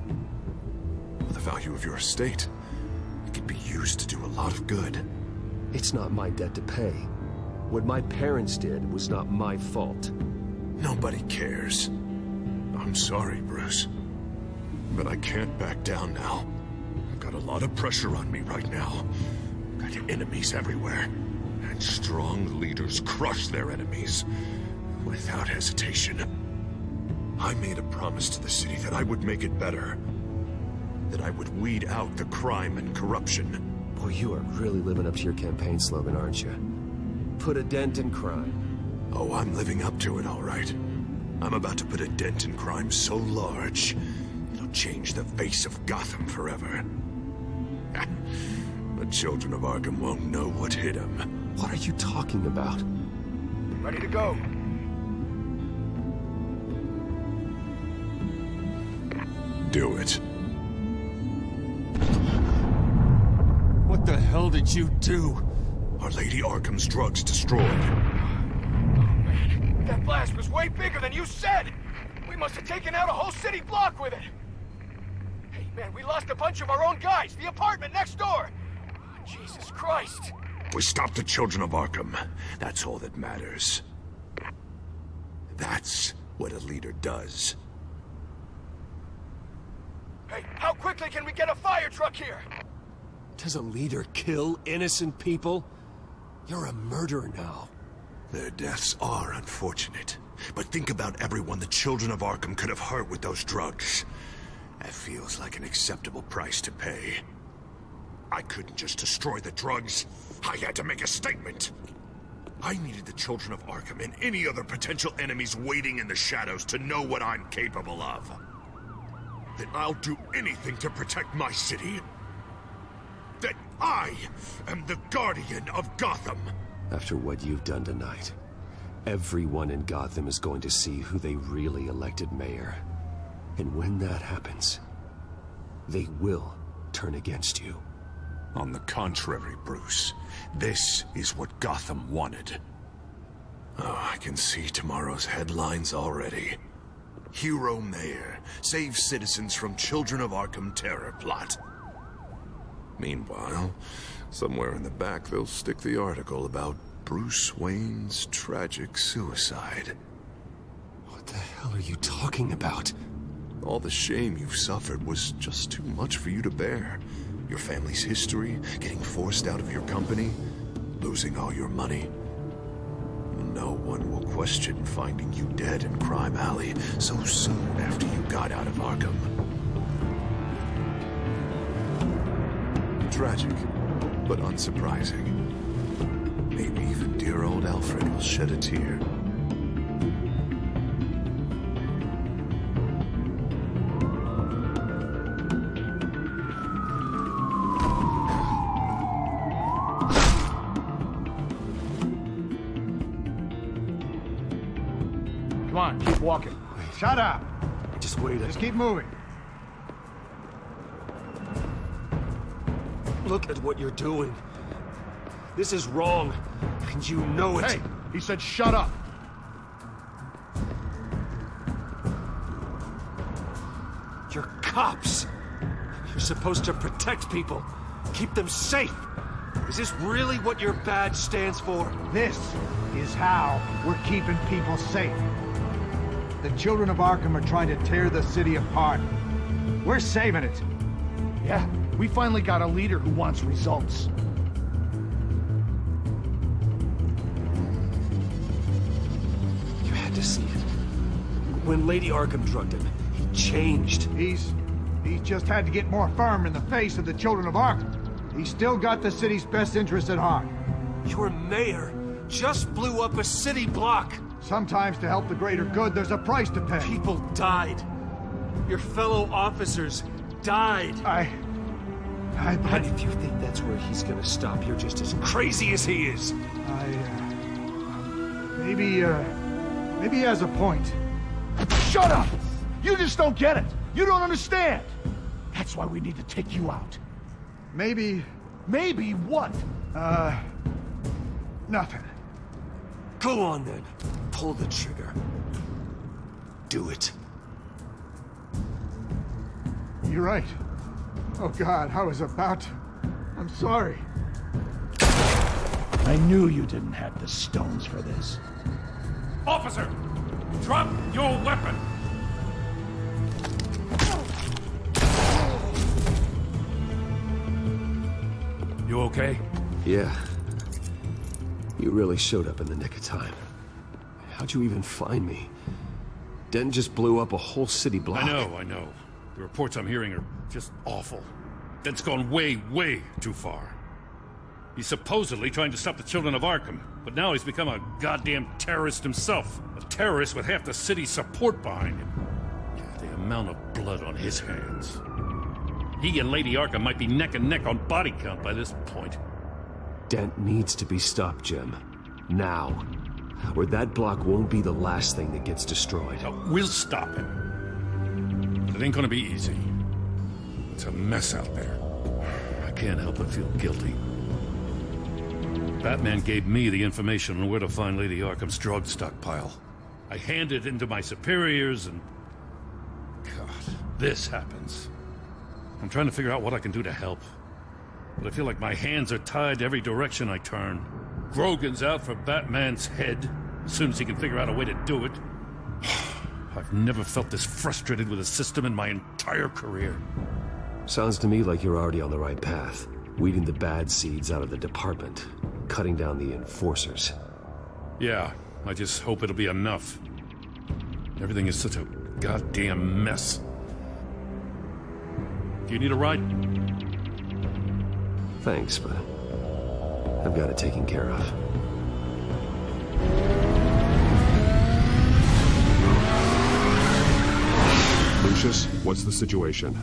For the value of your estate, it could be used to do a lot of good. It's not my debt to pay. What my parents did was not my fault. Nobody cares. A I'm sorry, Bruce. But I can't back down now. I've got a lot of pressure on me right now. Got enemies everywhere. And strong leaders crush their enemies without hesitation. I made a promise to the city that I would make it better. That I would weed out the crime and corruption. Boy, you are really living up to your campaign slogan, aren't you? Put a dent in crime. Oh, I'm living up to it, all right. I'm about to put a dent in crime so large, it'll change the face of Gotham forever. The children of Arkham won't know what hit them. What are you talking about? Ready to go. Do it. What the hell did you do? Are Lady Arkham's drugs destroyed? That blast was way bigger than you said! We must have taken out a whole city block with it! Hey, man, we lost a bunch of our own guys! The apartment next door! Oh, Jesus Christ! We stopped the children of Arkham. That's all that matters. That's what a leader does. Hey, how quickly can we get a fire truck here? Does a leader kill innocent people? You're a murderer now. Their deaths are unfortunate. But think about everyone the children of Arkham could have hurt with those drugs. That feels like an acceptable price to pay. I couldn't just destroy the drugs. I had to make a statement. I needed the children of Arkham and any other potential enemies waiting in the shadows to know what I'm capable of. That I'll do anything to protect my city. That I am the guardian of Gotham. After what you've done tonight, everyone in Gotham is going to see who they really elected mayor. And when that happens, they will turn against you. On the contrary, Bruce, this is what Gotham wanted. Oh, I can see tomorrow's headlines already. Hero Mayor saves citizens from Children of Arkham terror plot. Meanwhile, somewhere in the back they'll stick the article about Bruce Wayne's tragic suicide. What the hell are you talking about? All the shame you've suffered was just too much for you to bear. Your family's history, getting forced out of your company, losing all your money. No one will question finding you dead in Crime Alley so soon after you got out of Arkham. Tragic, but unsurprising. Maybe even dear old Alfred will shed a tear. Come on, keep walking. Shut up! Just wait. Just keep moving. Look at what you're doing. This is wrong, and you know it. Hey, he said shut up. You're cops. You're supposed to protect people, keep them safe. Is this really what your badge stands for? This is how we're keeping people safe. The children of Arkham are trying to tear the city apart. We're saving it. Yeah, we finally got a leader who wants results. You had to see it. When Lady Arkham drugged him, he changed. He's just had to get more firm in the face of the children of Arkham. He's still got the city's best interests at heart. Your mayor just blew up a city block. Sometimes to help the greater good, there's a price to pay. People died. Your fellow officers died. And if you think that's where he's gonna stop, you're just as crazy as he is. Maybe he has a point. Shut up! You just don't get it. You don't understand. That's why we need to take you out. Maybe what? Nothing. Go on then. Pull the trigger. Do it. You're right. Oh God, I was about to. I'm sorry. I knew you didn't have the stones for this. Officer, drop your weapon! You okay? Yeah. You really showed up in the nick of time. How'd you even find me? Den just blew up a whole city block. I know. The reports I'm hearing are just awful. Den's gone way, way too far. He's supposedly trying to stop the children of Arkham, but now he's become a goddamn terrorist himself. A terrorist with half the city's support behind him. The amount of blood on his hands. He and Lady Arkham might be neck and neck on body count by this point. Dent needs to be stopped, Jim. Now. Or that block won't be the last thing that gets destroyed. We'll stop him. But it ain't gonna be easy. It's a mess out there. I can't help but feel guilty. Batman gave me the information on where to find Lady Arkham's drug stockpile. I handed it into my superiors and... God, this happens. I'm trying to figure out what I can do to help. But I feel like my hands are tied every direction I turn. Grogan's out for Batman's head, as soon as he can figure out a way to do it. I've never felt this frustrated with a system in my entire career. Sounds to me like you're already on the right path. Weeding the bad seeds out of the department. Cutting down the enforcers. Yeah, I just hope it'll be enough. Everything is such a goddamn mess. Do you need a ride? Thanks, but I've got it taken care of. Lucius, what's the situation?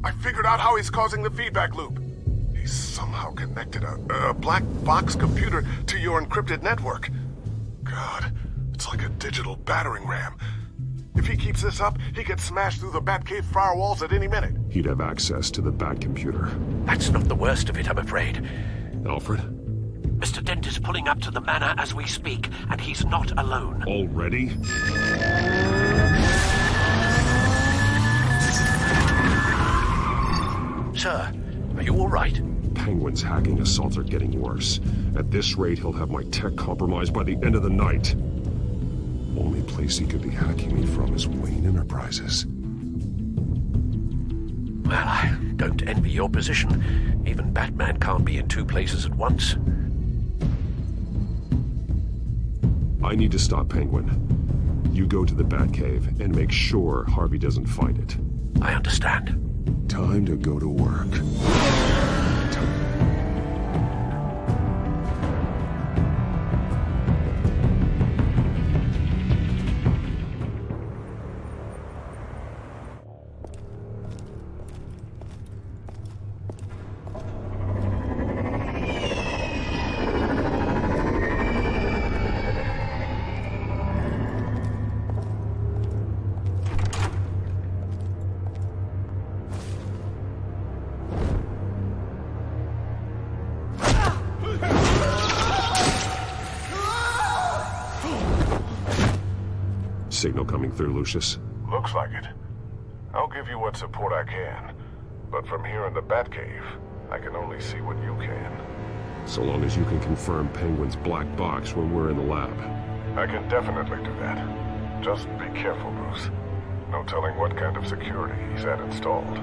I figured out how he's causing the feedback loop. He's somehow connected a black box computer to your encrypted network. God, it's like a digital battering ram. If he keeps this up, he could smash through the Batcave firewalls at any minute. He'd have access to the Bat computer. That's not the worst of it, I'm afraid. Alfred? Mr. Dent is pulling up to the manor as we speak, and he's not alone. Already? Sir, are you all right? Penguin's hacking assaults are getting worse. At this rate, he'll have my tech compromised by the end of the night. Only place he could be hacking me from is Wayne Enterprises. Well, I don't envy your position. Even Batman can't be in two places at once. I need to stop Penguin. You go to the Batcave and make sure Harvey doesn't find it. I understand. Time to go to work. Signal coming through, Lucius. Looks like it. I'll give you what support I can. But from here in the Batcave, I can only see what you can. So long as you can confirm Penguin's black box when we're in the lab. I can definitely do that. Just be careful, Bruce. No telling what kind of security he's had installed.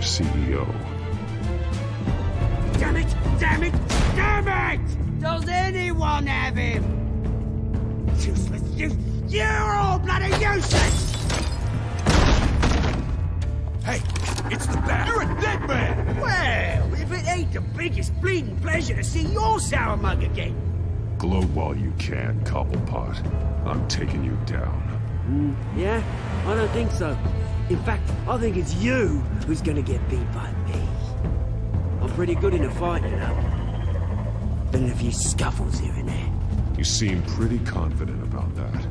CEO. Damn it! Damn it! Damn it! Does anyone have him? Useless! You're all bloody useless! Hey, it's the Bat. You're a dead man! Well, if it ain't the biggest bleeding pleasure to see your sour mug again. Gloat while you can, Cobblepot. I'm taking you down. Yeah? I don't think so. In fact, I think it's you who's gonna get beat by me. I'm pretty good in a fight, you know. Been in a few scuffles here and there. You seem pretty confident about that.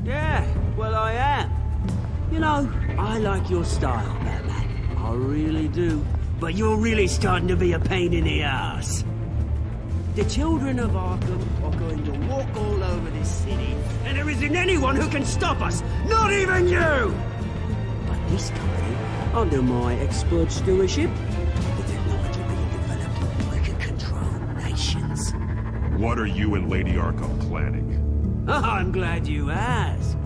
Yeah, well, I am. You know, I like your style, Batman. I really do. But you're really starting to be a pain in the ass. The children of Arkham are going to walk all over this city, and there isn't anyone who can stop us, not even you! But this company, under my expert stewardship, the technology being developed, we can control nations. What are you and Lady Arkham planning? I'm glad you asked.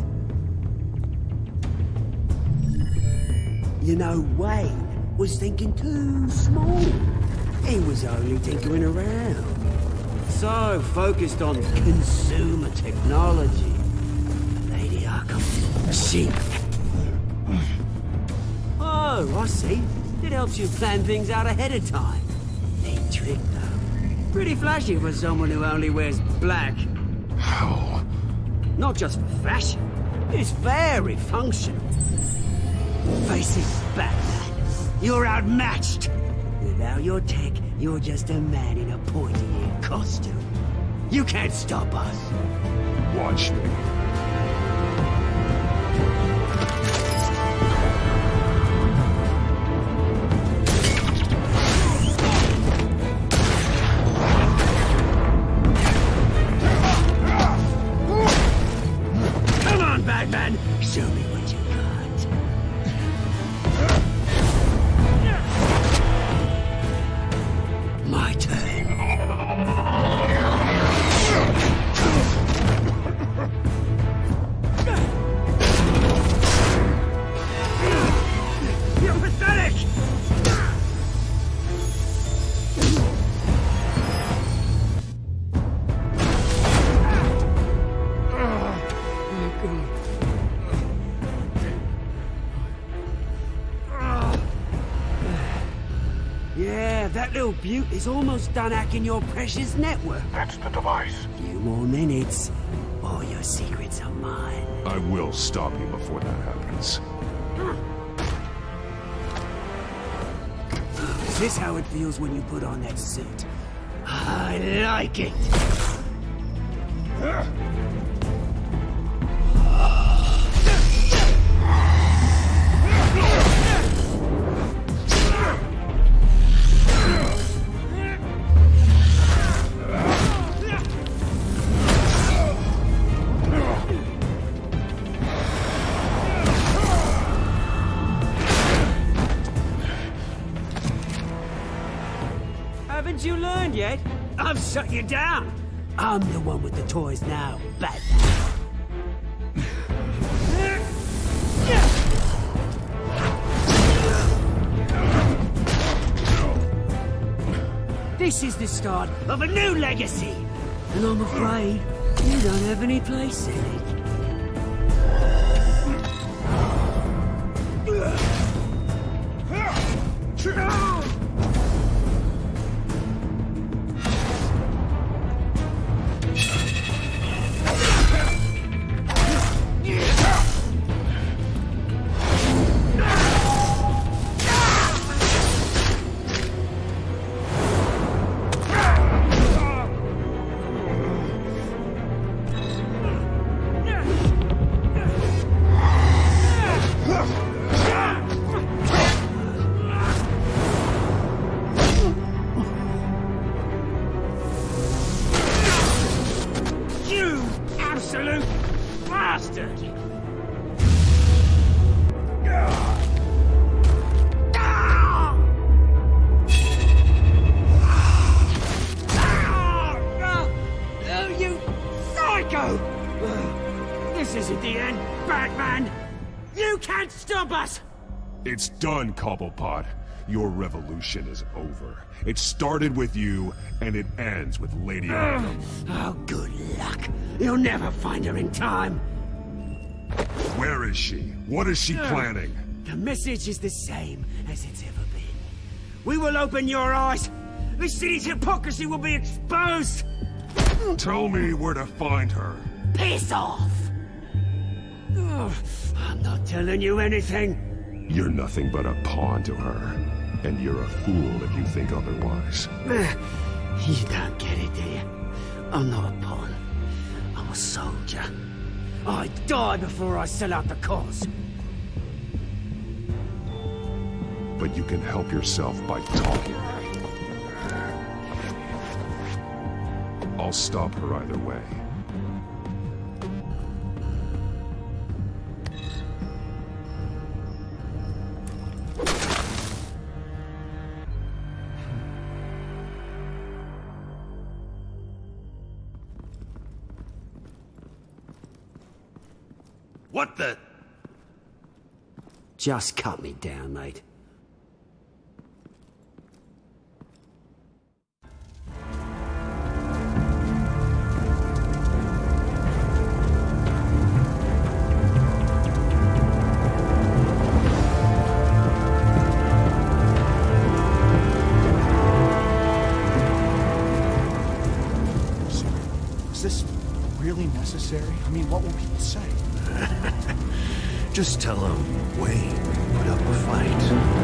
You know, Wayne was thinking too small. He was only tinkering around. So focused on consumer technology. Lady Arkham, she... Oh, I see. It helps you plan things out ahead of time. Neat trick, though. Pretty flashy for someone who only wears black. How? Not just for fashion. It's very functional. Face it, Batman. You're outmatched. Without your tech, you're just a man in a pointy-eared costume. You can't stop us. Watch me. Come on, Batman! Show me what you got. My turn. You're pathetic! Yeah, that little beaut is almost done hacking your precious network. That's the device. Few more minutes. All your secrets are mine. I will stop you before that happens. Is this how it feels when you put on that suit? I like it. Haven't you learned yet? I've shut you down. I'm the one with the toys now, Batman. This is the start of a new legacy, and I'm afraid you don't have any place in it. Absolute bastard! Oh, you psycho! This isn't the end, Batman! You can't stop us! It's done, Cobblepot. Your revolution is over. It started with you, and it ends with Lady Arkham. Oh, good luck. You'll never find her in time. Where is she? What is she planning? The message is the same as it's ever been. We will open your eyes. The city's hypocrisy will be exposed. Tell me where to find her. Piss off! I'm not telling you anything. You're nothing but a pawn to her. And you're a fool if you think otherwise. You don't get it, do you? I'm not a pawn. I'm a soldier. I die before I sell out the cause. But you can help yourself by talking. I'll stop her either way. What the? Just cut me down, mate. Is this really necessary? I mean, what will people say? Just tell him Wayne put up a fight.